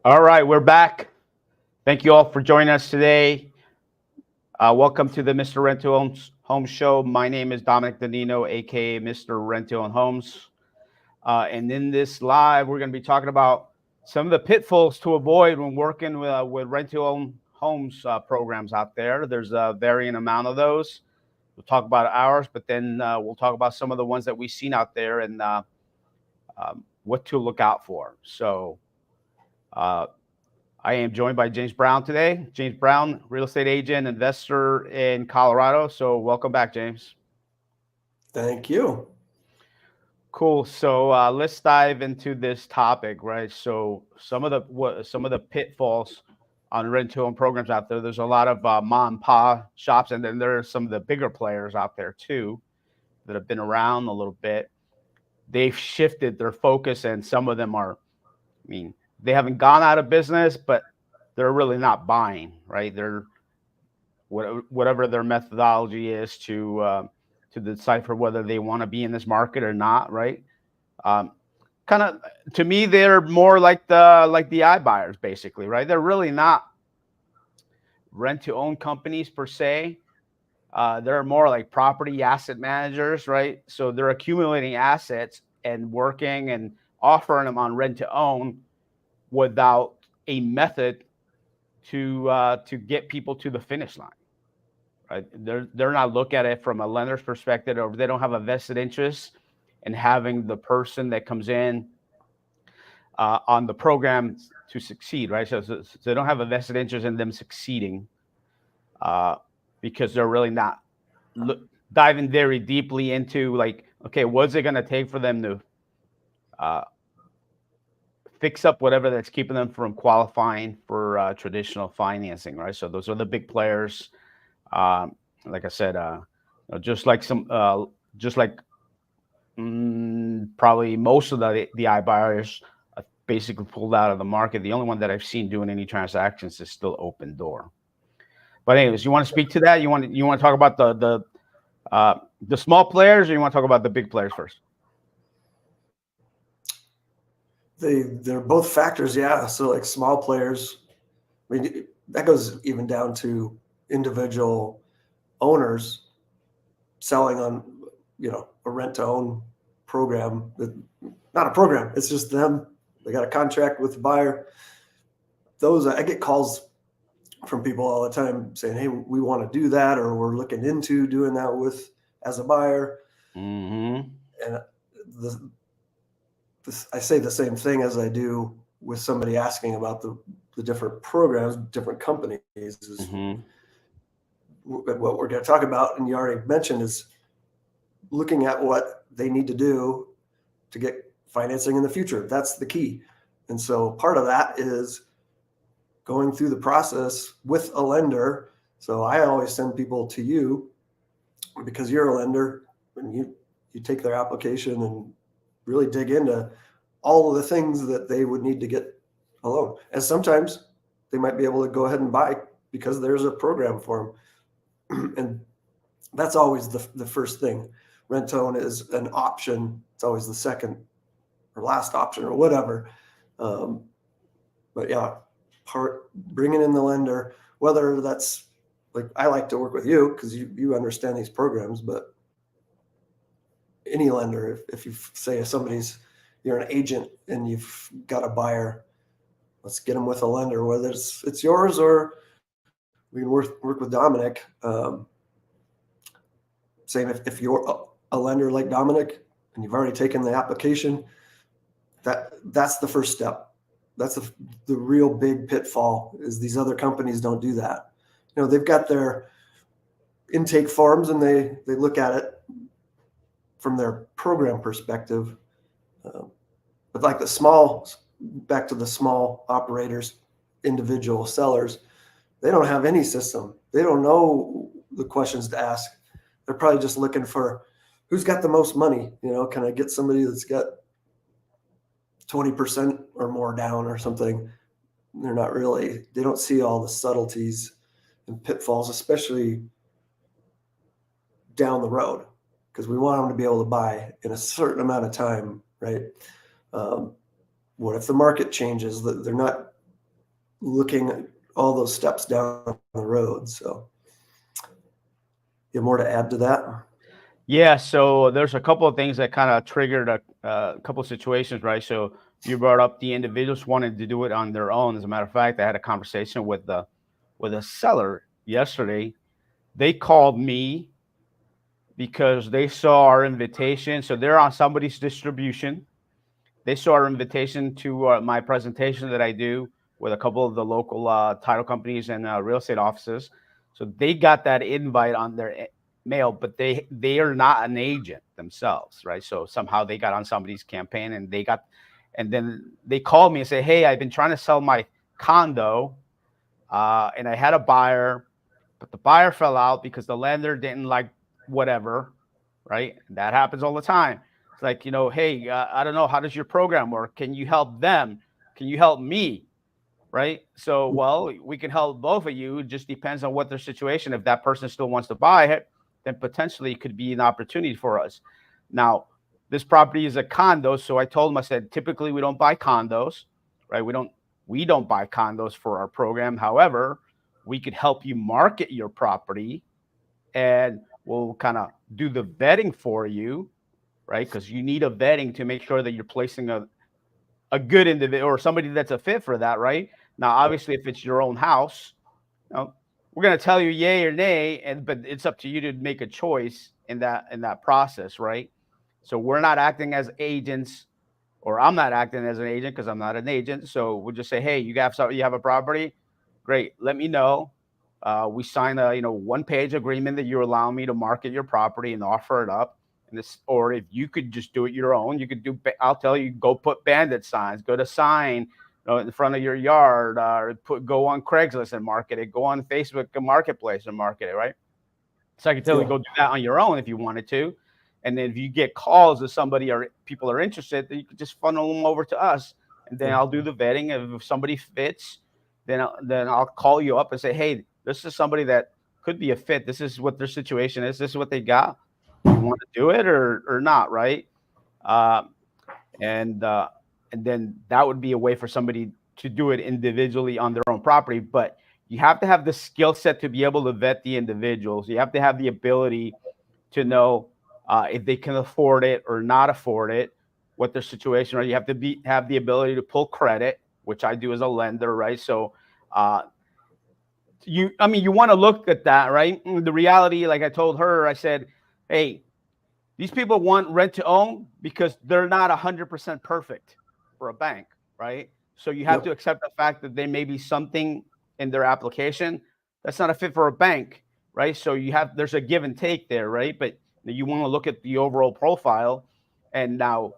All right, we're back. Thank you all for joining us today. Welcome to the Mr. Rent-to-Own Home Show. My name is Dominic Danino, aka Mr. Rent-to-Own Homes. And in this live, we're going to be talking about some of the pitfalls to avoid when working with rent-to-own homes programs out there. There's a varying amount of those. We'll talk about ours, but then we'll talk about some of the ones that we've seen out there and what to look out for. So I am joined by James Brown today. James Brown, real estate agent, investor in Colorado. So welcome back, James. Thank you. Cool. So let's dive into this topic, right? So some of the pitfalls on rent-to-own programs out there. There's a lot of mom and pop shops, and then there are some of the bigger players out there too that have been around a little bit. They've shifted their focus, and some of them are, they haven't gone out of business, but they're really not buying, right? They're whatever their methodology is to decipher whether they want to be in this market or not, right? Kind of, to me, they're more like the iBuyers, basically, right? They're really not rent-to-own companies per se. They're more like property asset managers, right? So they're accumulating assets and working and offering them on rent-to-own without a method to get people to the finish line. Right? They're not looking at it from a lender's perspective, or they don't have a vested interest in having the person that comes in on the program to succeed, right? So they don't have a vested interest in them succeeding because they're really not diving very deeply into like, okay, what's it going to take for them to fix up whatever that's keeping them from qualifying for traditional financing, right? So those are the big players. Like I said, just like probably most of the iBuyers basically pulled out of the market. The only one that I've seen doing any transactions is still Open Door. But anyways, you want to speak to that? You want to talk about the small players, or you want to talk about the big players first? They're both factors, yeah. So like small players, that goes even down to individual owners selling on, a rent-to-own program. Not a program, it's just them. They got a contract with the buyer. I get calls from people all the time saying, hey, we want to do that, or we're looking into doing that as a buyer. Mm-hmm. And I say the same thing as I do with somebody asking about the different programs, different companies. Mm-hmm. What we're going to talk about, and you already mentioned, is looking at what they need to do to get financing in the future. That's the key. And so part of that is going through the process with a lender. So I always send people to you because you're a lender, and you take their application and really dig into all of the things that they would need to get a loan. And sometimes they might be able to go ahead and buy because there's a program for them. And that's always the first thing. Rent-to-own is an option. It's always the second or last option or whatever. But yeah, bringing in the lender, whether that's like, I like to work with you because you understand these programs, but any lender, if you say you're an agent and you've got a buyer, let's get them with a lender, whether it's yours or we can work with Dominic. Same if you're a lender like Dominic and you've already taken the application, that's the first step. That's the real big pitfall, is these other companies don't do that. They've got their intake forms and they look at it from their program perspective. But like back to the small operators, individual sellers, they don't have any system. They don't know the questions to ask. They're probably just looking for who's got the most money. Can I get somebody that's got 20% or more down or something? They don't see all the subtleties and pitfalls, especially down the road, because we want them to be able to buy in a certain amount of time, right? What if the market changes? They're not looking at all those steps down the road. So you have more to add to that? Yeah, so there's a couple of things that kind of triggered a couple of situations, right? So you brought up the individuals wanted to do it on their own. As a matter of fact, I had a conversation with a seller yesterday. They called me because they saw our invitation. So they're on somebody's distribution. They saw our invitation to my presentation that I do with a couple of the local title companies and real estate offices. So they got that invite on their mail, but they are not an agent themselves, right? So somehow they got on somebody's campaign and then they called me and say, "Hey, I've been trying to sell my condo, and I had a buyer, but the buyer fell out because the lender didn't like whatever, right? That happens all the time. It's like, hey, I don't know, how does your program work? Can you help them? Can you help me? Right? So, well, we can help both of you. It just depends on what their situation. If that person still wants to buy it, then potentially it could be an opportunity for us. Now, this property is a condo, so I told him, I said, typically we don't buy condos, right? We don't buy condos for our program. However, we could help you market your property, and we'll kind of do the vetting for you, right? Because you need a vetting to make sure that you're placing a good individual or somebody that's a fit for that, right? Now, obviously, if it's your own house, we're going to tell you yay or nay, but it's up to you to make a choice in that process, right? So we're not acting as agents, or I'm not acting as an agent because I'm not an agent. So we'll just say, hey, you have a property, great, let me know. We sign a 1-page agreement that you allow me to market your property and offer it up. And this, or if you could just do it your own, you could do. I'll tell you, go put bandit signs, go to sign in front of your yard, or go on Craigslist and market it, go on Facebook and Marketplace and market it, right? So I can tell you go do that on your own if you wanted to. And then if you get calls if somebody or people are interested, then you can just funnel them over to us, and then I'll do the vetting. If somebody fits, then I'll call you up and say, hey, this is somebody that could be a fit. This is what their situation is. This is what they got. You want to do it or not, right? And then that would be a way for somebody to do it individually on their own property. But you have to have the skill set to be able to vet the individuals. You have to have the ability to know if they can afford it or not afford it, what their situation is. You have to have the ability to pull credit, which I do as a lender, right? So you want to look at that, right? The reality, like I told her, I said, hey, these people want rent to own because they're not 100% perfect for a bank, right? So you have to accept the fact that there may be something in their application that's not a fit for a bank, right? So there's a give and take there, right? But you want to look at the overall profile, and now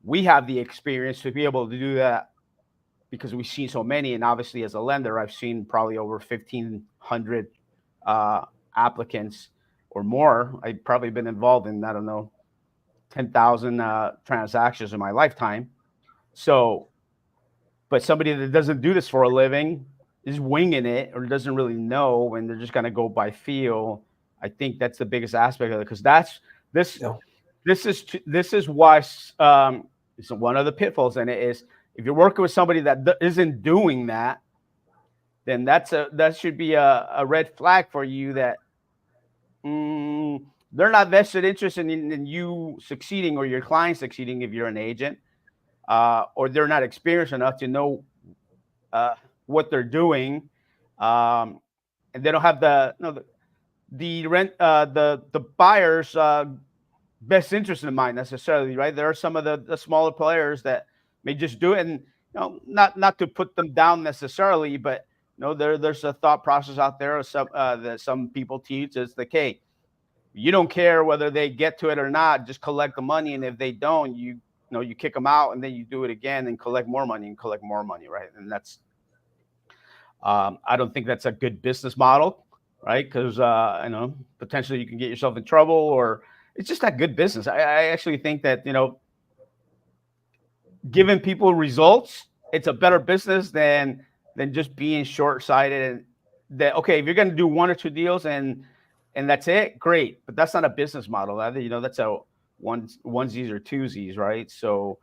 we have the experience to be able to do that because we've seen so many. And obviously, as a lender, I've seen probably over 1,500 applicants or more. I've probably been involved in, I don't know, 10,000 transactions in my lifetime. So, but somebody that doesn't do this for a living is winging it or doesn't really know, and they're just going to go by feel. I think that's the biggest aspect of it, because this is why it's one of the pitfalls in it is if you're working with somebody that isn't doing that, then that should be a red flag for you that they're not vested interest in you succeeding or your client succeeding if you're an agent, or they're not experienced enough to know what they're doing, and they don't have the buyer's best interest in mind necessarily, right? There are some of the smaller players that may just do it, and not to put them down necessarily, but there's a thought process out there that some people teach. It's like, hey, you don't care whether they get to it or not, just collect the money, and if they don't, you kick them out, and then you do it again and collect more money, right? And that's I don't think that's a good business model, right? Because potentially you can get yourself in trouble, or it's just not good business. I actually think that giving people results, it's a better business than just being short-sighted. And that, okay, if you're going to do 1 or 2 deals and that's it, great, but that's not a business model. That's a onesies or twosies, right? So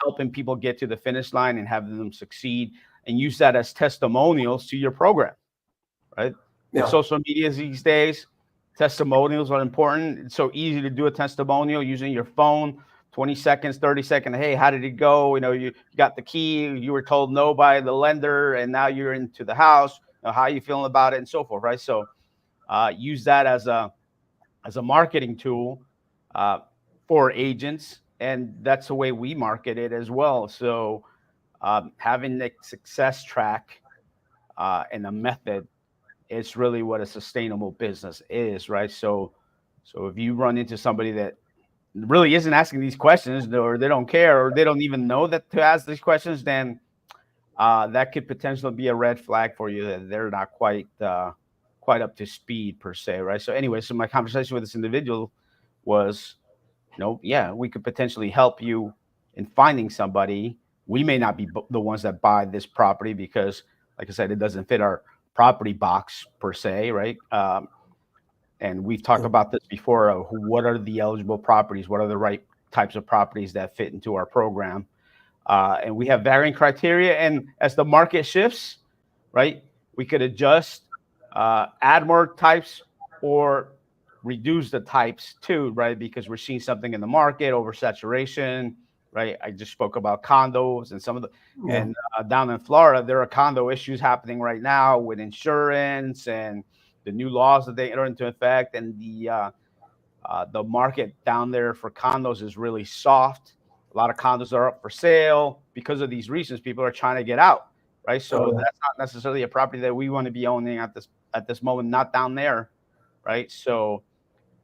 helping people get to the finish line and having them succeed. and use that as testimonials to your program, right? Yeah. With social media these days, testimonials are important. It's so easy to do a testimonial using your phone. 20 seconds, 30 seconds. Hey, how did it go? You got the key. You were told no by the lender, and now you're into the house. How are you feeling about it, and so forth, right? So use that as a marketing tool for agents, and that's the way we market it as well. So having the success track and a method is really what a sustainable business is, right? So if you run into somebody that really isn't asking these questions, or they don't care, or they don't even know that to ask these questions, then that could potentially be a red flag for you, that they're not quite up to speed per se, right? So anyway, so my conversation with this individual was, yeah, we could potentially help you in finding somebody. We may not be the ones that buy this property because, like I said, it doesn't fit our property box per se, right? And we've talked about this before. What are the eligible properties? What are the right types of properties that fit into our program? And we have varying criteria. And as the market shifts, right, we could adjust, add more types, or reduce the types too, right? Because we're seeing something in the market, oversaturation, right? I just spoke about condos and some of the, and down in Florida, there are condo issues happening right now with insurance and the new laws that they enter into effect, and the market down there for condos is really soft. A lot of condos are up for sale because of these reasons. People are trying to get out, right? So that's not necessarily a property that we want to be owning at this moment, not down there, right? So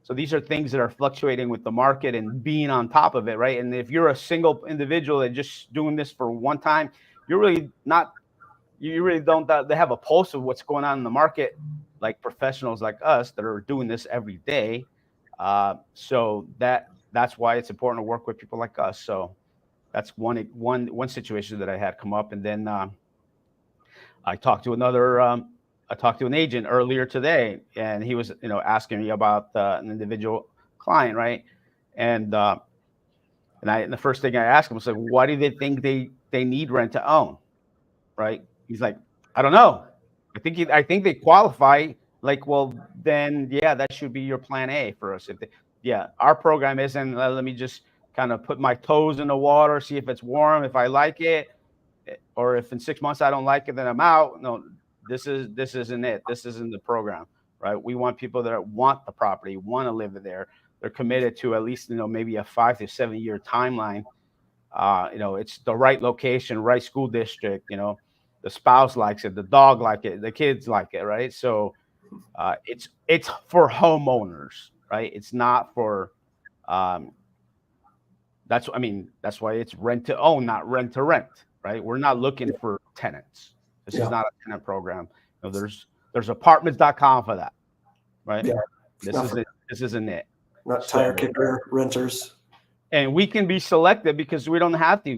these are things that are fluctuating with the market and being on top of it, right? And if you're a single individual that just doing this for one time, you're really not. You really don't. They have a pulse of what's going on in the market, like professionals like us that are doing this every day. So that's why it's important to work with people like us. So that's one situation that I had come up, and then I talked to an agent earlier today, and he was asking me about an individual client, right? And the first thing I asked him was like, why do they think they need rent to own, right? He's like, I don't know. I think they qualify. Like, well, then yeah, that should be your plan A for us. Our program isn't. Let me just kind of put my toes in the water, see if it's warm, if I like it, or if in 6 months I don't like it, then I'm out. No, this isn't it. This isn't the program, right? We want people that want the property, want to live there. They're committed to at least maybe a 5 to 7 year timeline. It's the right location, right school district. The spouse likes it, the dog like it, the kids like it, right? So it's for homeowners, right? It's not for that's why it's rent to own, not rent to rent, right? We're not looking for tenants. This is not a tenant program. There's apartments.com for that, right? Yeah. This isn't it. Not tire kicker renters. And we can be selective because we don't have to.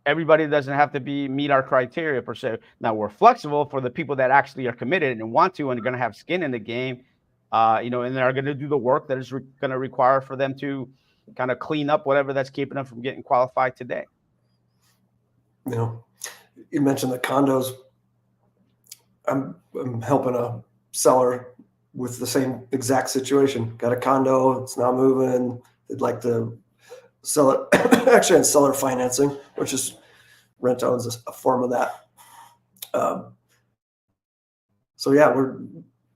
Everybody doesn't have to meet our criteria per se. Now we're flexible for the people that actually are committed and want to and are going to have skin in the game, and they're going to do the work that is going to require for them to kind of clean up whatever that's keeping them from getting qualified today. You mentioned the condos. I'm helping a seller with the same exact situation. Got a condo, it's not moving. They'd like to sell it actually on seller financing, which is rent owns a form of that. So yeah, we're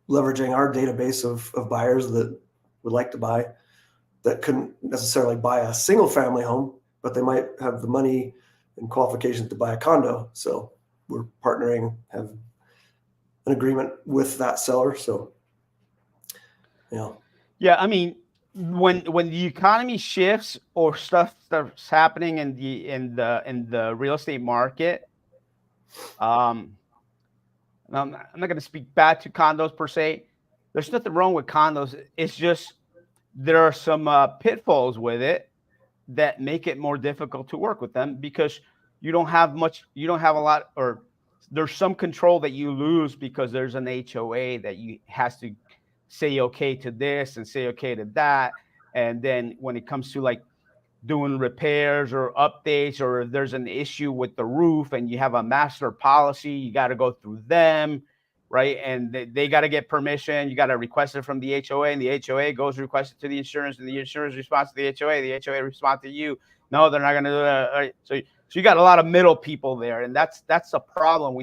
leveraging our database of buyers that would like to buy, that couldn't necessarily buy a single family home, but they might have the money and qualifications to buy a condo. So we're partnering, have an agreement with that seller. So, Yeah, I mean, when the economy shifts or stuff that's happening in the real estate market, I'm not going to speak bad to condos per se. There's nothing wrong with condos. It's just there are some pitfalls with it that make it more difficult to work with them because you don't have a lot, or there's some control that you lose because there's an HOA that you has to say okay to this and say okay to that. And then when it comes to like doing repairs or updates, or if there's an issue with the roof and you have a master policy, you got to go through them, right? And they got to get permission. You got to request it from the HOA, and the HOA goes request it to the insurance, and the insurance responds to the HOA responds to you. No, they're not going to do that. Right? So you got a lot of middle people there, and that's a problem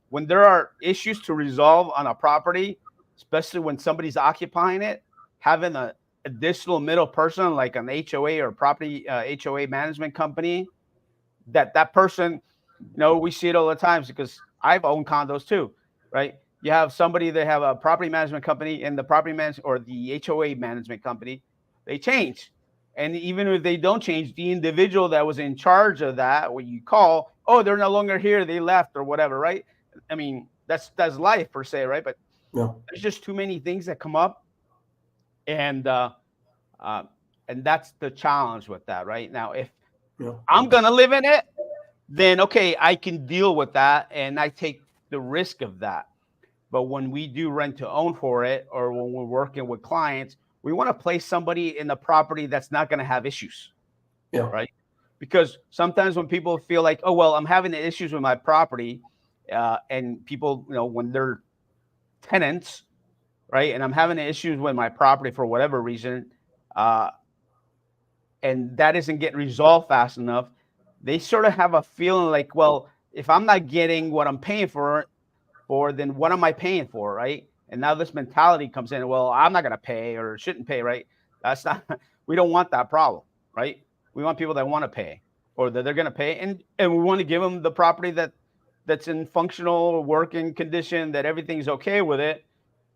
when there are issues to resolve on a property, especially when somebody's occupying it. Having a additional middle person like an HOA or property HOA management company, that person, we see it all the times because I've owned condos too, right? You have somebody, they have a property management company, and the property management or the HOA management company, they change. And even if they don't change, the individual that was in charge of that, when you call, oh, they're no longer here, they left or whatever, right? I mean, that's life per se, right? But there's just too many things that come up. And that's the challenge with that, right? Now, if I'm going to live in it, then, okay, I can deal with that, and I take the risk of that. But when we do rent to own for it, or when we're working with clients, we want to place somebody in the property that's not going to have issues, right? Because sometimes when people feel like, oh, well, I'm having issues with my property, and people, when they're tenants, right, and I'm having issues with my property for whatever reason, and that isn't getting resolved fast enough, they sort of have a feeling like, well, if I'm not getting what I'm paying for, then what am I paying for, right? And now this mentality comes in, well, I'm not going to pay or shouldn't pay, right? That's not, we don't want that problem, right? We want people that want to pay, or that they're going to pay, and we want to give them the property that's in functional working condition, that everything's okay with it,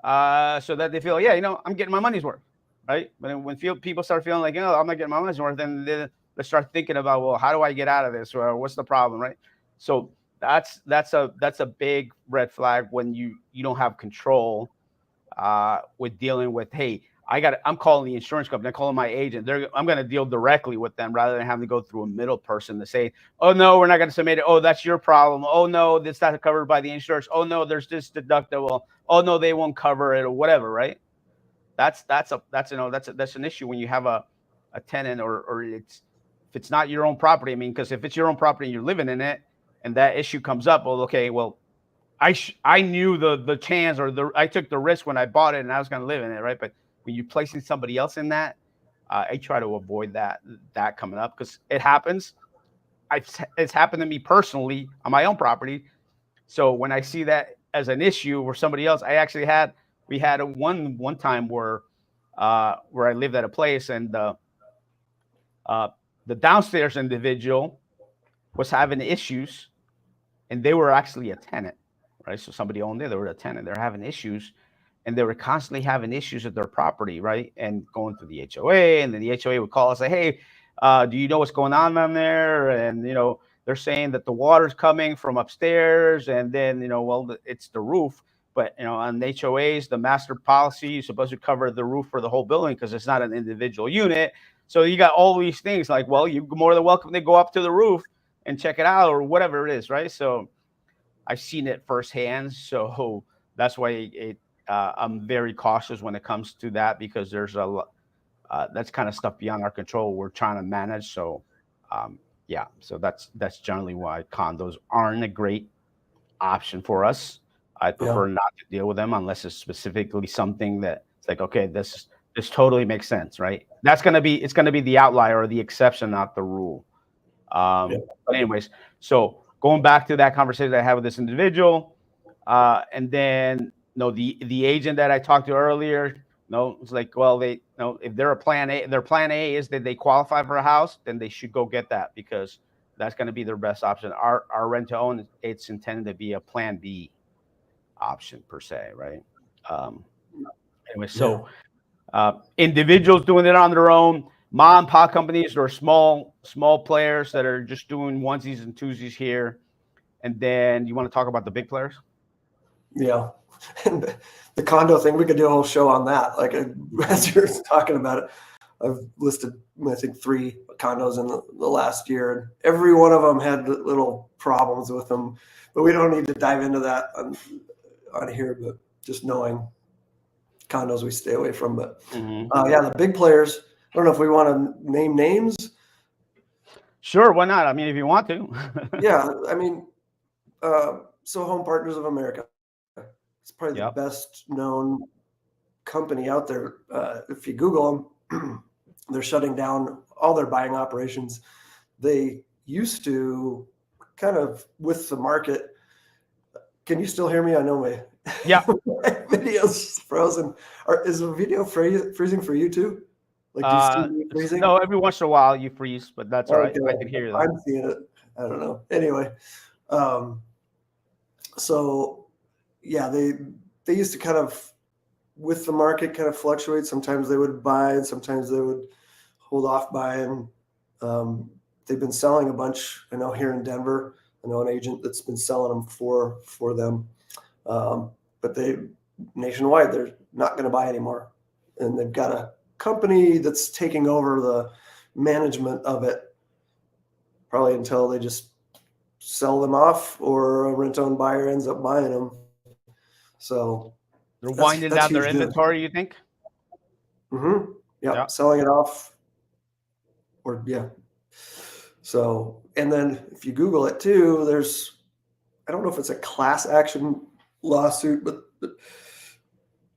so that they feel, I'm getting my money's worth, right? But when people start feeling like, I'm not getting my money's worth, then they start thinking about, well, how do I get out of this, or what's the problem, right? So that's a big red flag when you don't have control with dealing with, hey, I'm calling the insurance company, I'm calling my agent. I'm going to deal directly with them rather than having to go through a middle person to say, oh no, we're not going to submit it. Oh, that's your problem. Oh no, that's not covered by the insurance. Oh no, there's this deductible. Oh no, they won't cover it, or whatever, right? That's an issue when you have a tenant, or if it's not your own property. I mean, because if it's your own property and you're living in it, and that issue comes up, well, okay, well, I knew the chance, or I took the risk when I bought it, and I was going to live in it, right? But when you're placing somebody else in that, I try to avoid that coming up, because it happens. It's happened to me personally on my own property. So when I see that as an issue for somebody else, we had one time where I lived at a place, and the downstairs individual was having issues, and they were actually a tenant, right? So somebody owned it, they were a tenant, they're having issues, and they were constantly having issues with their property, right? And going through the HOA, and then the HOA would call and say, hey, do you know what's going on down there? And, they're saying that the water's coming from upstairs, and then, well, it's the roof. But, on HOAs, the master policy is supposed to cover the roof for the whole building because it's not an individual unit. So you got all these things like, well, you're more than welcome to go up to the roof and check it out, or whatever it is, right? So I've seen it firsthand. So that's why I'm very cautious when it comes to that, because there's a lot, that's kind of stuff beyond our control we're trying to manage. So so that's generally why condos aren't a great option for us. I prefer not to deal with them unless it's specifically something that it's like, okay, this totally makes sense, right? It's going to be the outlier or the exception, not the rule. But anyways, so going back to that conversation that I had with this individual, and then the agent that I talked to earlier, it's like, well, if they're their plan A is that they qualify for a house, then they should go get that, because that's going to be their best option. Our rent to own, it's intended to be a plan B option per se, right? Anyway, so individuals doing it on their own, mom and pop companies, or small players that are just doing onesies and twosies here. And then you want to talk about the big players? Yeah. And the condo thing, we could do a whole show on that. Like, as you're talking about it, I've listed, I think, 3 condos in the last year, and every one of them had little problems with them, but we don't need to dive into that on here, but just knowing condos we stay away from. But the big players, I don't know if we want to name names, Sure, why not? I mean, if you want to. Yeah, I mean, so Home Partners of America, it's probably the Yep. best known company out there. If you Google them, they're shutting down all their buying operations. They used to kind of with the market. Can you still hear me? I know my, Yeah. my video's frozen. Is the video freezing for you too? Like, do you see me freezing? No, every once in a while you freeze, but that's all right. Okay, I can hear you though. I'm seeing it. I don't know. Anyway, so yeah, they used to kind of with the market kind of fluctuate. Sometimes they would buy, and sometimes they would hold off buying. They've been selling a bunch. I know here in Denver, I know an agent that's been selling them for them. But they nationwide, they're not going to buy anymore, and they've got a company that's taking over the management of it, probably until they just sell them off or a rent-own buyer ends up buying them. So They're winding that's down their huge news. inventory, you think? Mm-hmm. Yeah, Yeah. selling it off, or yeah. So, and then if you Google it too, there's, I don't know if it's a class action lawsuit, but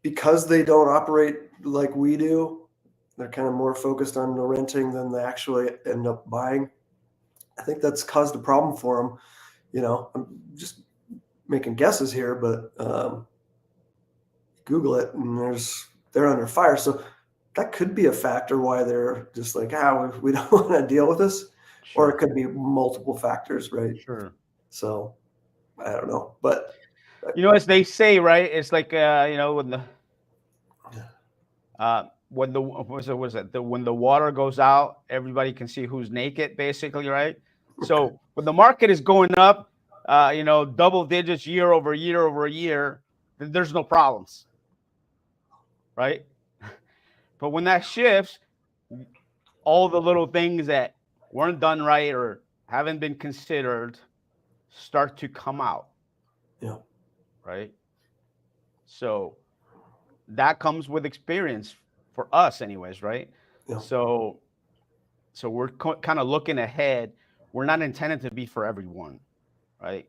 because they don't operate like we do, they're kind of more focused on the renting than they actually end up buying. I think that's caused a problem for them. You know, I'm just making guesses here, but Google it and they're under fire. So that could be a factor why they're just like, we don't want to deal with this. Sure. Or it could be multiple factors, right? Sure. So I don't know, but you know, as they say, right? It's like you know, when the water goes out, everybody can see who's naked, basically, right? So when the market is going up, you know, double digits year over year, then there's no problems, right? But when that shifts, all the little things that weren't done right or haven't been considered start to come out. Yeah. Right. So that comes with experience for us anyways, right? Yeah. So we're kind of looking ahead. We're not intended to be for everyone, right?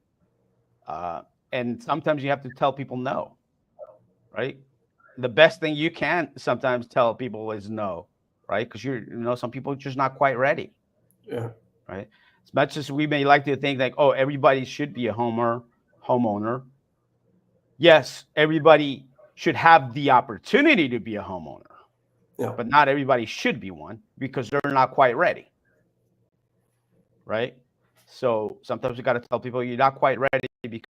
And sometimes you have to tell people no, right? The best thing you can sometimes tell people is no, right? Because some people are just not quite ready. Yeah. Right. As much as we may like to think like, oh, everybody should be a homeowner. Yes, everybody should have the opportunity to be a homeowner. Yeah. But not everybody should be one because they're not quite ready. Right. So sometimes you got to tell people you're not quite ready because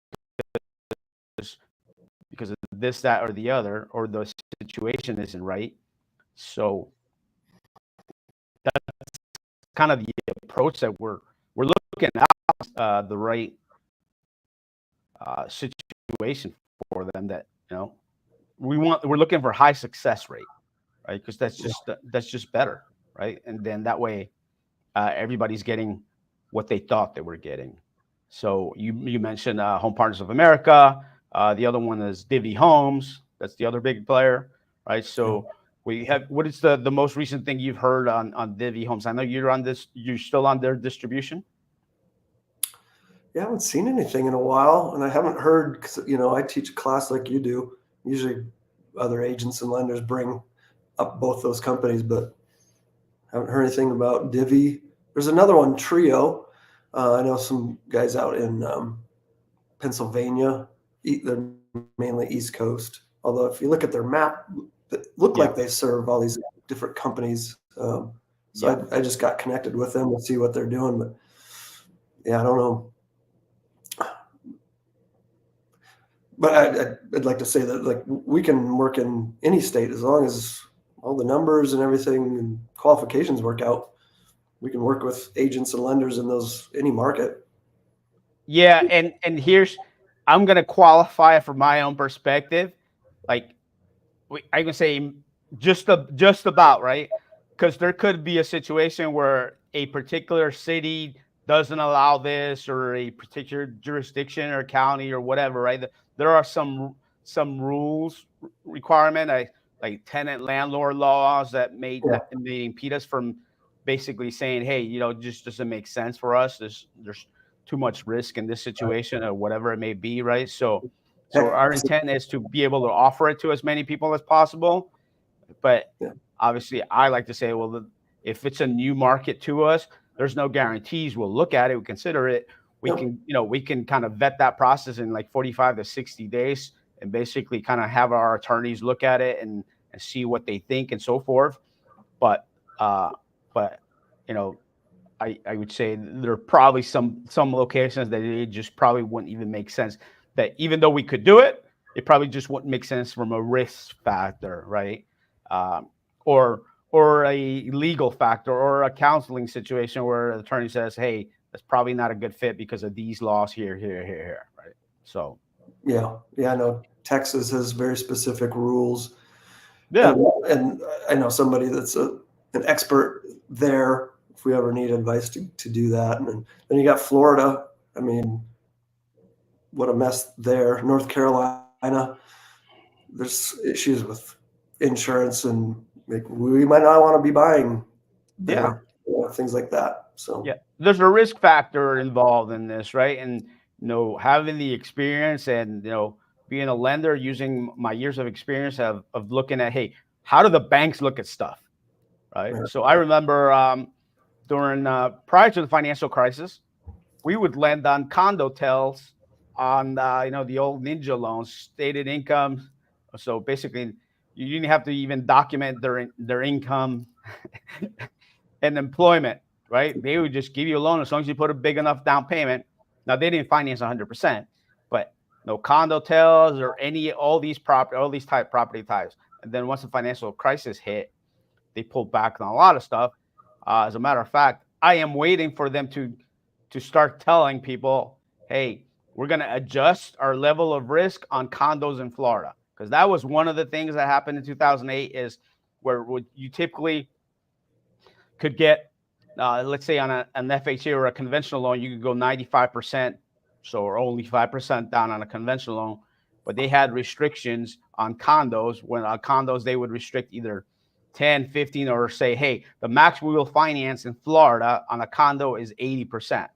of this, that, or the other, or the situation isn't right. So that's kind of the approach that we're looking at the right situation for them that, we're looking for high success rate, right? Because that's just better, right? And then that way everybody's getting what they thought they were getting. So you mentioned Home Partners of America. The other one is Divvy Homes. That's the other big player, right? So we have, what is the most recent thing you've heard on Divvy Homes? I know you're still on their distribution. Yeah, I haven't seen anything in a while, and I haven't heard, because I teach a class like you do. Usually other agents and lenders bring up both those companies, but I haven't heard anything about Divvy. There's another one, Trio. I know some guys out in Pennsylvania. They're mainly East Coast. Although if you look at their map, it look like they serve all these different companies. So I just got connected with them to see what they're doing. But yeah, I don't know. But I'd like to say that like we can work in any state as long as all the numbers and everything and qualifications work out. We can work with agents and lenders in any market. Yeah, and I'm gonna qualify it from my own perspective. Like I can say just about, right? Because there could be a situation where a particular city doesn't allow this, or a particular jurisdiction or county or whatever, right? There are some rules requirement, like tenant landlord laws that may impede us from basically saying, hey, just doesn't make sense for us. There's too much risk in this situation or whatever it may be, right? So our intent is to be able to offer it to as many people as possible. But obviously, I like to say, well, if it's a new market to us, there's no guarantees. We'll look at it, we consider it. We can kind of vet that process in like 45 to 60 days and basically kind of have our attorneys look at it and see what they think and so forth. But I would say there are probably some locations that it just probably wouldn't even make sense. That even though we could do it, it probably just wouldn't make sense from a risk factor, right? Or a legal factor or a counseling situation where the attorney says, hey, that's probably not a good fit because of these laws here, right? So I know Texas has very specific rules. And I know somebody that's an expert there if we ever need advice to do that. And then you got Florida. I mean, what a mess there. North Carolina, there's issues with insurance, and we might not want to be buying there, things like that. So there's a risk factor involved in this, right? And having the experience and being a lender, using my years of experience of looking at, hey, how do the banks look at stuff, right? So I remember during prior to the financial crisis, we would lend on condo tells on the old ninja loans, stated income. So basically, you didn't have to even document their income and employment, right? They would just give you a loan as long as you put a big enough down payment. Now they didn't finance 100%, but no condo tells or all these property types. And then once the financial crisis hit, they pulled back on a lot of stuff. As a matter of fact, I am waiting for them to start telling people, hey, we're going to adjust our level of risk on condos in Florida. Because that was one of the things that happened in 2008 is where you typically could get, let's say on an FHA or a conventional loan, you could go 95%, or only 5% down on a conventional loan. But they had restrictions on condos. When on condos, they would restrict either 10, 15, or say, hey, the max we will finance in Florida on a condo is 80%.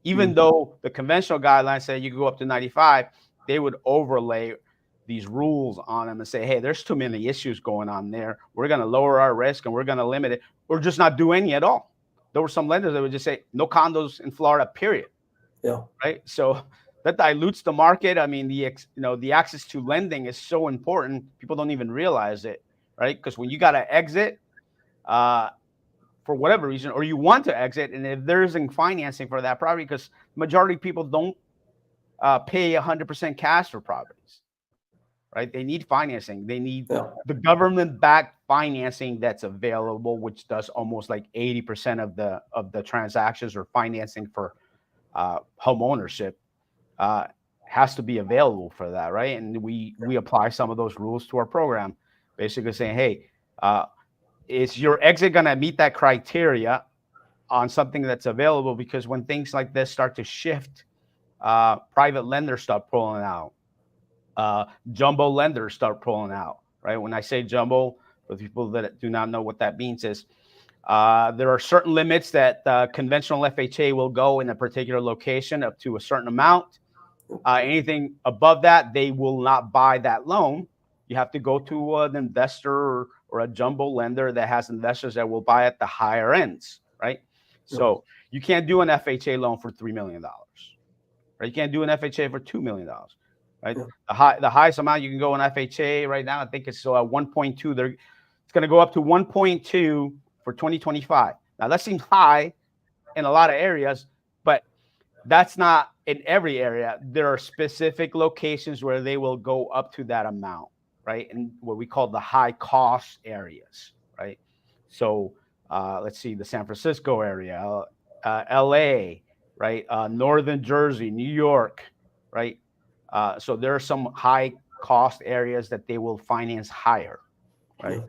Even though the conventional guidelines say you can go up to 95, they would overlay these rules on them and say, hey, there's too many issues going on there. We're going to lower our risk and we're going to limit it or just not do any at all. There were some lenders that would just say no condos in Florida, period. Right. So that dilutes the market. I mean, the access to lending is so important. People don't even realize it. Right. Because when you got to exit for whatever reason, or you want to exit, and if there isn't financing for that property, because majority of people don't pay 100% cash for properties. Right? They need financing. They need the government-backed financing that's available, which does almost like 80% of the transactions or financing for home ownership has to be available for that, right? And we apply some of those rules to our program, basically saying, hey, is your exit going to meet that criteria on something that's available? Because when things like this start to shift, private lenders start pulling out. Jumbo lenders start pulling out, right? When I say jumbo, for people that do not know what that means, is there are certain limits that conventional FHA will go in a particular location up to a certain amount. Anything above that, they will not buy that loan. You have to go to an investor or a jumbo lender that has investors that will buy at the higher ends, right? So you can't do an FHA loan for $3 million, right? You can't do an FHA for $2 million. Right, the highest amount you can go in FHA right now, I think it's 1.2. It's going to go up to 1.2 for 2025. Now that seems high in a lot of areas, but that's not in every area. There are specific locations where they will go up to that amount, right? And what we call the high cost areas, right? So let's see, the San Francisco area, LA, right? Northern Jersey, New York, right? So there are some high cost areas that they will finance higher, right?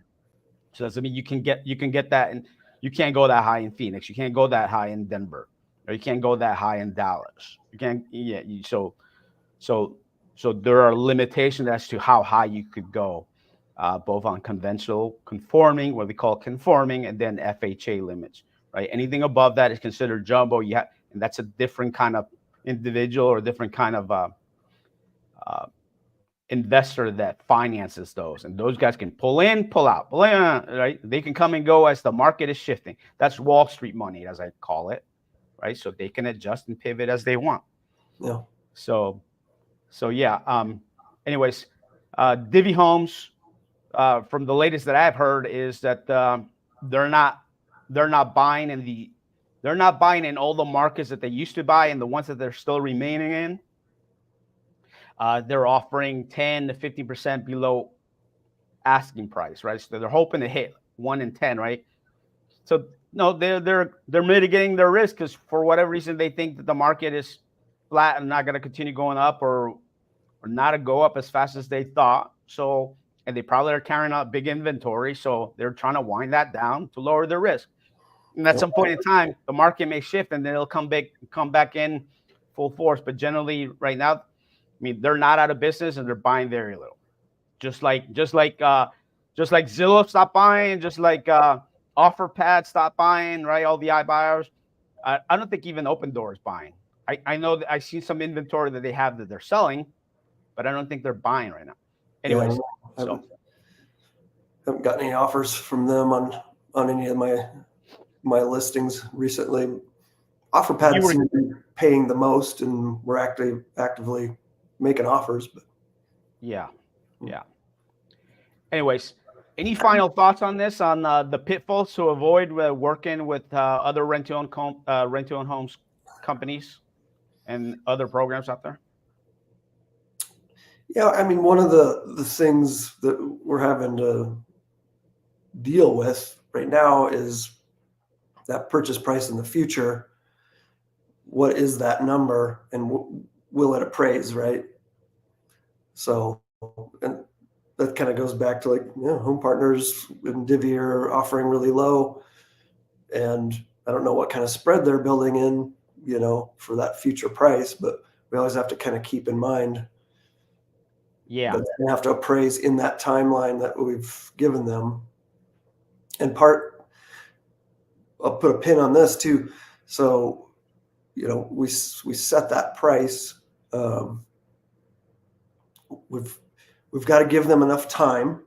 So that's, I mean, you can get that, and you can't go that high in Phoenix. You can't go that high in Denver, or you can't go that high in Dallas. You can't. So there are limitations as to how high you could go, both on conventional conforming, what we call conforming, and then FHA limits, right? Anything above that is considered jumbo. And that's a different kind of individual or different kind of investor that finances those, and those guys can pull in, pull out, right? They can come and go as the market is shifting. That's Wall Street money, as I call it, right? So they can adjust and pivot as they want. Yeah. So yeah. Anyways, Divvy Homes, from the latest that I've heard, is that they're not buying in all the markets that they used to buy, and the ones that they're still remaining in. They're offering 10 to 50% below asking price, right? So they're hoping to hit 1 in 10, right? So no, they're mitigating their risk, because for whatever reason they think that the market is flat and not going to continue going up, or not to go up as fast as they thought. So, and they probably are carrying out big inventory, so they're trying to wind that down to lower their risk. And at some point in time, the market may shift and then it'll come back in full force. But generally, right now, I mean, they're not out of business and they're buying very little. Just like Zillow stopped buying, just like OfferPad stopped buying, right? All the iBuyers. I don't think even Open Door is buying. I know that I see some inventory that they have that they're selling, but I don't think they're buying right now. Anyways, I haven't gotten any offers from them on any of my listings recently. OfferPad seems to be paying the most, and we're actively making offers. But yeah. Anyways, any final thoughts on this, on the pitfalls to avoid working with other rent-to-own homes companies and other programs out there? Yeah, I mean, one of the things that we're having to deal with right now is that purchase price in the future. What is that number, and will it appraise, right? So, and that kind of goes back to, like, Home Partners and Divvy are offering really low, and I don't know what kind of spread they're building in, for that future price, but we always have to kind of keep in mind. Yeah. That they have to appraise in that timeline that we've given them. And I'll put a pin on this too. So, we set that price. We've got to give them enough time.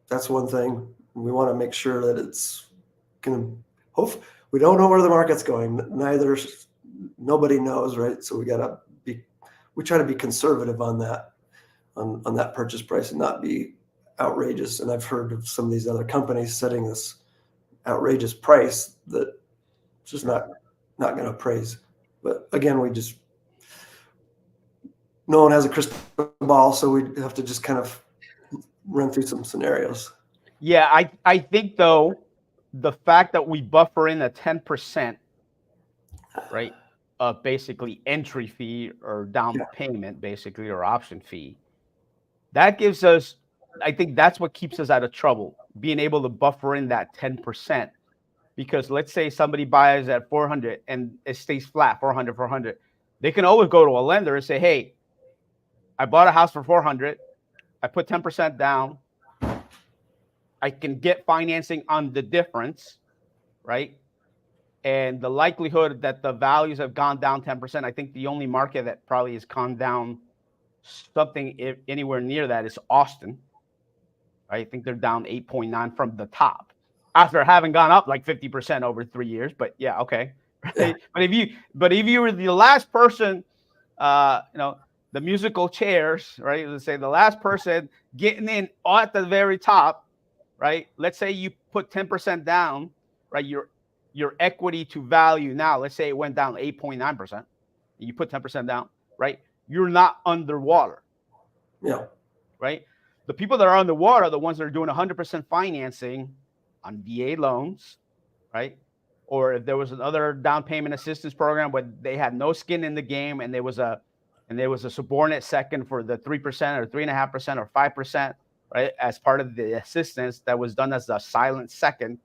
That's one thing. We want to make sure that it's going to, we don't know where the market's going. Nobody knows, right? So we try to be conservative on that, on that purchase price, and not be outrageous. And I've heard of some of these other companies setting this outrageous price that it's just not going to appraise. But again, no one has a crystal ball, so we have to just kind of run through some scenarios. Yeah, I think, though, the fact that we buffer in a 10%, right, basically entry fee or down payment, basically, or option fee, that gives us, I think that's what keeps us out of trouble, being able to buffer in that 10%. Because let's say somebody buys at 400 and it stays flat, 400. They can always go to a lender and say, hey, I bought a house for 400. I put 10% down. I can get financing on the difference, right? And the likelihood that the values have gone down 10%, I think the only market that probably has gone down something anywhere near that is Austin. I think they're down 8.9 from the top, after having gone up like 50% over 3 years. But yeah, okay. Right? But if you were the last person, the musical chairs, right? Let's say the last person getting in at the very top, right? Let's say you put 10% down, right? Your equity to value now, let's say it went down 8.9%. You put 10% down, right? You're not underwater. Yeah. Right? The people that are underwater are the ones that are doing 100% financing on VA loans, right? Or if there was another down payment assistance program where they had no skin in the game, and there was a subordinate second for the 3% or 3.5% or 5%, right? As part of the assistance that was done as a silent second.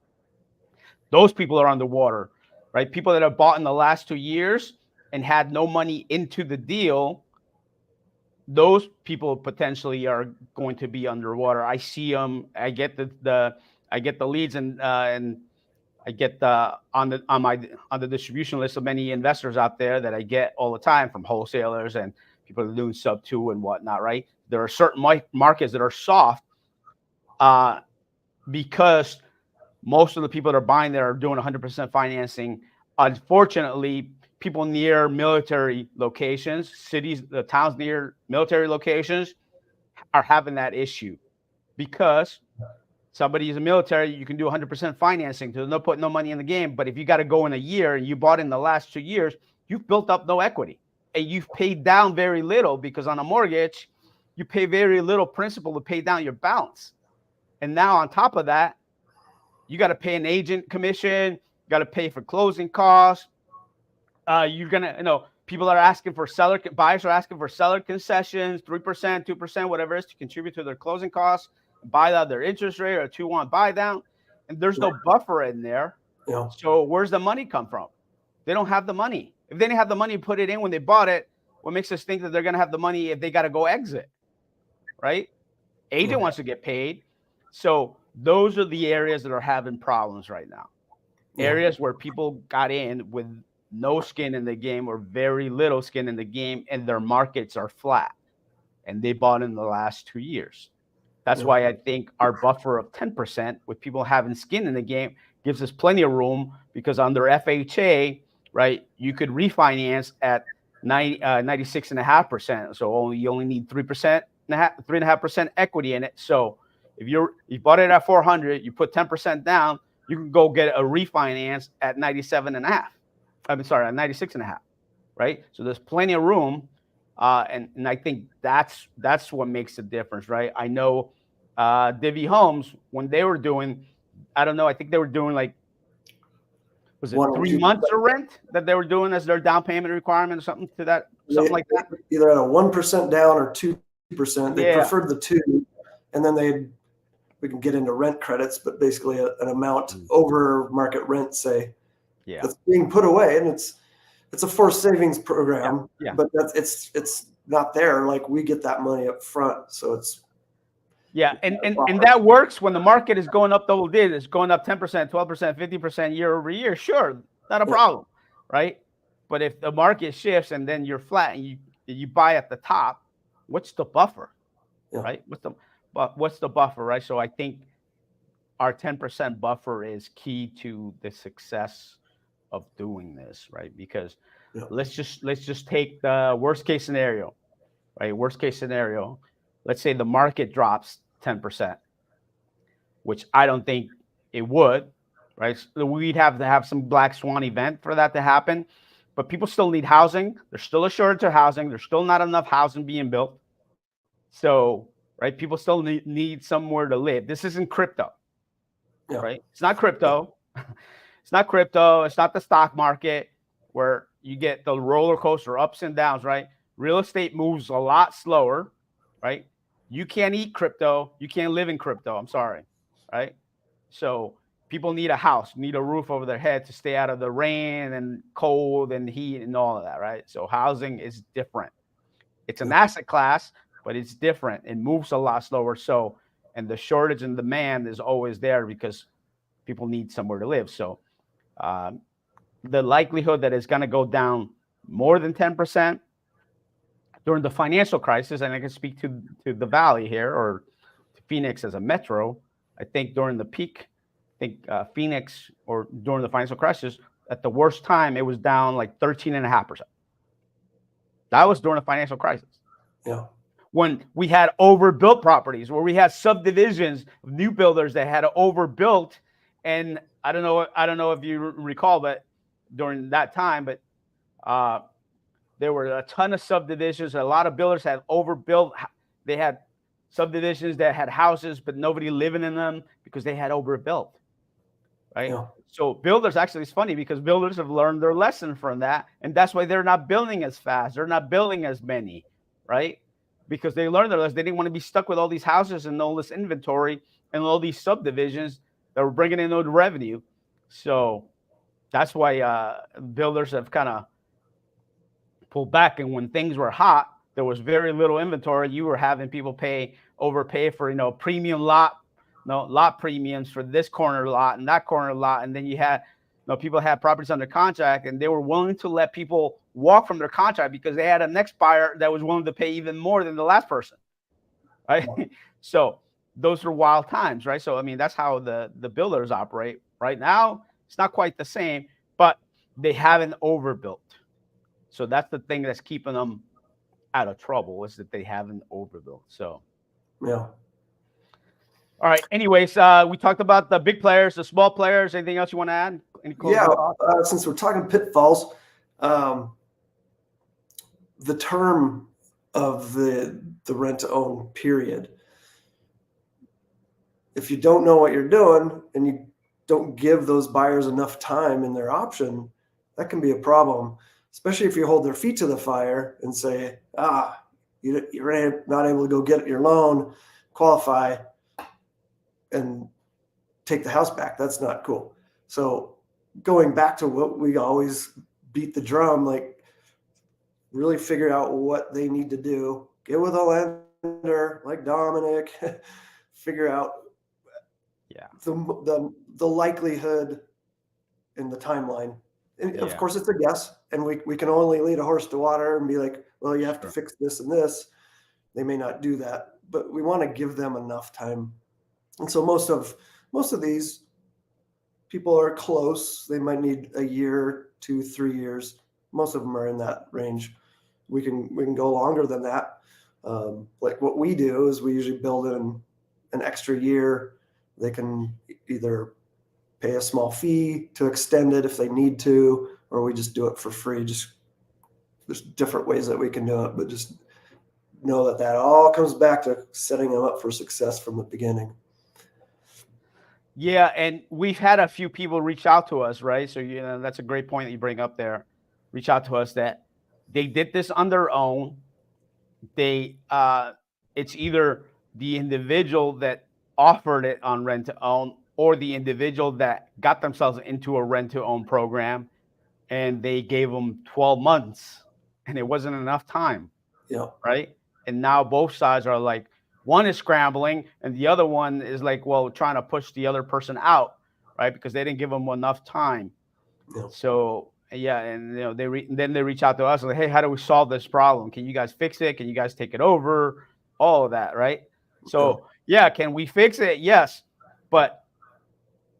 Those people are underwater, right? People that have bought in the last 2 years and had no money into the deal, those people potentially are going to be underwater. I see them. I get the leads and I get on the distribution list of many investors out there that I get all the time from wholesalers and people that are doing sub 2 and whatnot, right? There are certain markets that are soft because most of the people that are buying there are doing 100% financing. Unfortunately, people near military locations, cities, the towns near military locations are having that issue because somebody is a military, you can do 100% financing. There's no putting no money in the game. But if you got to go in a year and you bought in the last 2 years, you've built up no equity and you've paid down very little because on a mortgage, you pay very little principal to pay down your balance. And now on top of that, you got to pay an agent commission, you got to pay for closing costs. You're going to, people are asking for buyers are asking for seller concessions, 3%, 2%, whatever it is to contribute to their closing costs, buy out their interest rate or a 2-1 buy down. And there's no buffer in there. Yeah. So where's the money come from? They don't have the money. If they didn't have the money to put it in when they bought it, what makes us think that they're going to have the money if they got to go exit, right? Agent wants to get paid. So those are the areas that are having problems right now. Areas where people got in with no skin in the game or very little skin in the game, and their markets are flat, and they bought in the last 2 years. That's why I think our buffer of 10% with people having skin in the game gives us plenty of room, because under FHA, right, you could refinance at 96.5%. So you only need 3.5% equity in it. So if you bought it at 400, you put 10% down, you can go get a refinance at 97.5. I'm sorry, at 96.5, right? So there's plenty of room. And I think that's what makes the difference, right? I know Divvy Homes, when they were doing, I don't know, I think they were doing like, was it 3 months of rent that they were doing as their down payment requirement or something like that? Either at a 1% down or 2%. They preferred the 2, and then we can get into rent credits, but basically an amount over market rent, say, that's being put away, and it's a forced savings program, but it's not there. Like, we get that money up front, so it's and that works when the market is going up double digits, going up 10%, 12%, 50% year over year. Sure, not a problem, right? But if the market shifts and then you're flat and you buy at the top, what's the buffer, right? What's the buffer, right? So I think our 10% buffer is key to the success of doing this, right? Because let's just take the worst case scenario, right? Worst case scenario, let's say the market drops 10%, which I don't think it would, right? So we'd have to have some black swan event for that to happen, but people still need housing. There's still a shortage of housing. There's still not enough housing being built. So, right, people still need somewhere to live. This isn't crypto, right? It's not crypto. It's not crypto. It's not the stock market where you get the roller coaster ups and downs, right? Real estate moves a lot slower, right? You can't eat crypto. You can't live in crypto. I'm sorry, right? So people need a house, need a roof over their head to stay out of the rain and cold and heat and all of that, right? So housing is different. It's an asset class, but it's different. It moves a lot slower. So, and the shortage and demand is always there because people need somewhere to live. So the likelihood that it's going to go down more than 10% during the financial crisis, and I can speak to the Valley here or to Phoenix as a metro, I think during the peak, Phoenix, or during the financial crisis, at the worst time, it was down like 13.5%. That was during the financial crisis. Yeah. When we had overbuilt properties, where we had subdivisions of new builders that had overbuilt, and I don't know if you recall, but during that time, but there were a ton of subdivisions. A lot of builders had overbuilt. They had subdivisions that had houses, but nobody living in them because they had overbuilt, right? Yeah. So builders, actually, it's funny because builders have learned their lesson from that, and that's why they're not building as fast. They're not building as many, right? Because they learned their lesson. They didn't want to be stuck with all these houses and all this inventory and all these subdivisions that were bringing in no revenue. So that's why builders have kind of pulled back. And when things were hot, there was very little inventory. You were having people overpay for, premium lot lot premiums for this corner lot and that corner lot. And then you had, people had properties under contract and they were willing to let people walk from their contract because they had a next buyer that was willing to pay even more than the last person. Right. So those are wild times, right? So, I mean, that's how the builders operate right now. It's not quite the same, but they haven't overbuilt. So that's the thing that's keeping them out of trouble, is that they haven't overbuilt. So, yeah. All right. Anyways, we talked about the big players, the small players. Anything else you want to add? Any Yeah. Since we're talking pitfalls, the term of the rent-to-own period. If you don't know what you're doing and you don't give those buyers enough time in their option, that can be a problem, especially if you hold their feet to the fire and say, you're not able to go get your loan, qualify, and take the house back. That's not cool. So going back to what we always beat the drum, like really figure out what they need to do, get with a lender like Dominic, figure out the likelihood and the timeline. And of course it's a guess, and we can only lead a horse to water and be like, well, you have to fix this and this. They may not do that, but we want to give them enough time. And so most of these people are close. They might need a year, 2, 3 years. Most of them are in that range. We can go longer than that. Like what we do is we usually build in an extra year. They can either pay a small fee to extend it if they need to, or we just do it for free. Just there's different ways that we can do it, but just know that all comes back to setting them up for success from the beginning. Yeah, and we've had a few people reach out to us, right? So that's a great point that you bring up there. Reach out to us that they did this on their own. It's either the individual that offered it on rent to own, or the individual that got themselves into a rent to own program, and they gave them 12 months, and it wasn't enough time. Yeah. Right. And now both sides are like, one is scrambling and the other one is like, well, trying to push the other person out, right? Because they didn't give them enough time. Yeah. So and then they reach out to us and like, hey, how do we solve this problem? Can you guys fix it? Can you guys take it over? All of that, right? So can we fix it? Yes, but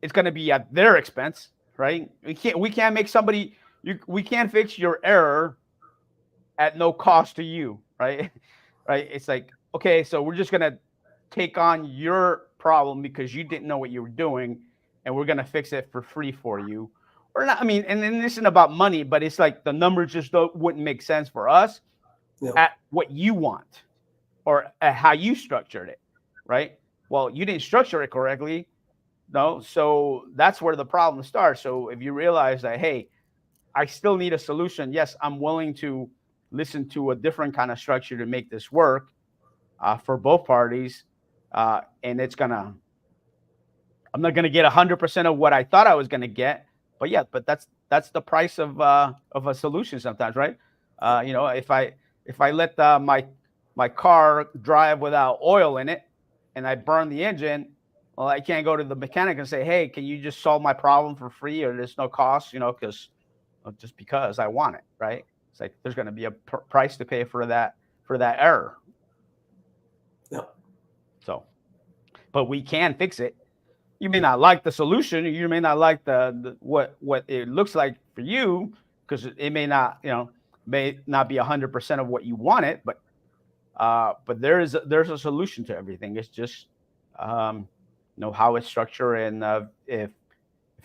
it's going to be at their expense, right? We can't make somebody. We can't fix your error at no cost to you, right? Right? It's like, okay, so we're just going to take on your problem because you didn't know what you were doing, and we're going to fix it for free for you. Or not, I mean, and then this isn't about money, but it's like the numbers just wouldn't make sense for us at what you want or at how you structured it, right? Well, you didn't structure it correctly. No, so that's where the problem starts. So if you realize that, hey, I still need a solution. Yes, I'm willing to listen to a different kind of structure to make this work for both parties. And I'm not going to get 100% of what I thought I was going to get. But that's the price of a solution sometimes, right? If I let my car drive without oil in it and I burn the engine, well, I can't go to the mechanic and say, hey, can you just solve my problem for free or there's no cost, because just because I want it, right? It's like there's going to be a price to pay for that error. Yeah. So, but we can fix it. You may not like the solution. You may not like the what it looks like for you, because it may not be 100% of what you wanted. But there's a solution to everything. It's just how it's structured and if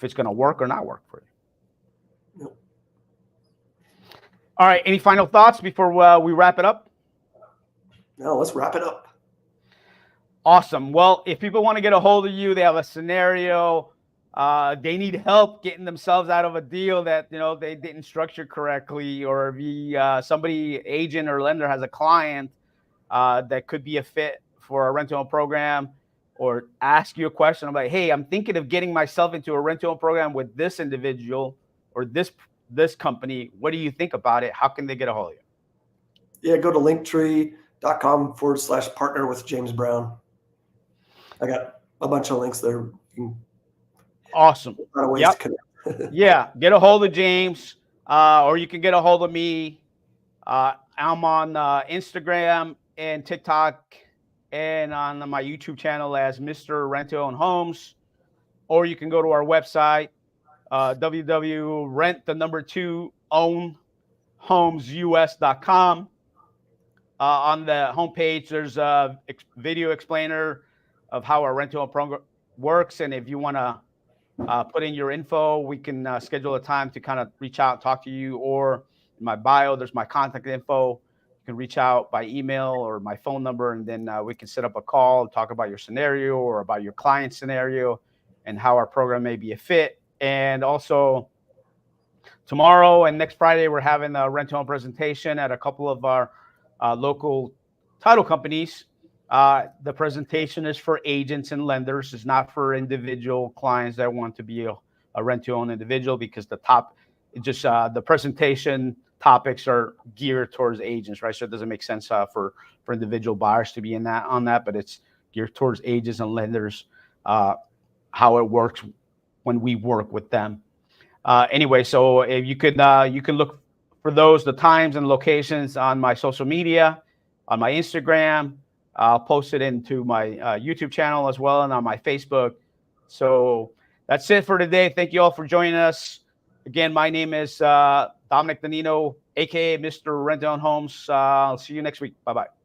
it's going to work or not work for you. Yep. All right. Any final thoughts before we wrap it up? No, let's wrap it up. Awesome. Well, if people want to get a hold of you, they have a scenario, they need help getting themselves out of a deal that, they didn't structure correctly, or somebody, agent or lender, has a client that could be a fit for a rent-to-own program, or ask you a question. I'm like, hey, I'm thinking of getting myself into a rent-to-own program with this individual or this company. What do you think about it? How can they get a hold of you? Yeah, go to linktree.com/partner with James Brown. I got a bunch of links there. Awesome. A lot of ways Yep. to connect. Yeah. Get a hold of James, or you can get a hold of me. I'm on Instagram and TikTok and on my YouTube channel as Mr. Rent-to-Own Homes, or you can go to our website, www.rent2ownhomesus.com. On the homepage, there's a video explainer of how our rent-to-own program works. And if you want to put in your info, we can schedule a time to kind of reach out and talk to you. Or in my bio, there's my contact info. You can reach out by email or my phone number, and then we can set up a call, talk about your scenario or about your client scenario and how our program may be a fit. And also, tomorrow and next Friday, we're having a rent-to-own presentation at a couple of our local title companies. The presentation is for agents and lenders. It's not for individual clients that want to be a rent-to-own individual, because the presentation topics are geared towards agents, right? So it doesn't make sense for individual buyers to be on that, but it's geared towards agents and lenders, how it works when we work with them. Anyway, so if you can look for the times and locations on my social media, on my Instagram. I'll post it into my YouTube channel as well, and on my Facebook. So that's it for today. Thank you all for joining us. Again, my name is Dominic Danino, aka Mr. Rent-to-Own Homes. I'll see you next week. Bye-bye.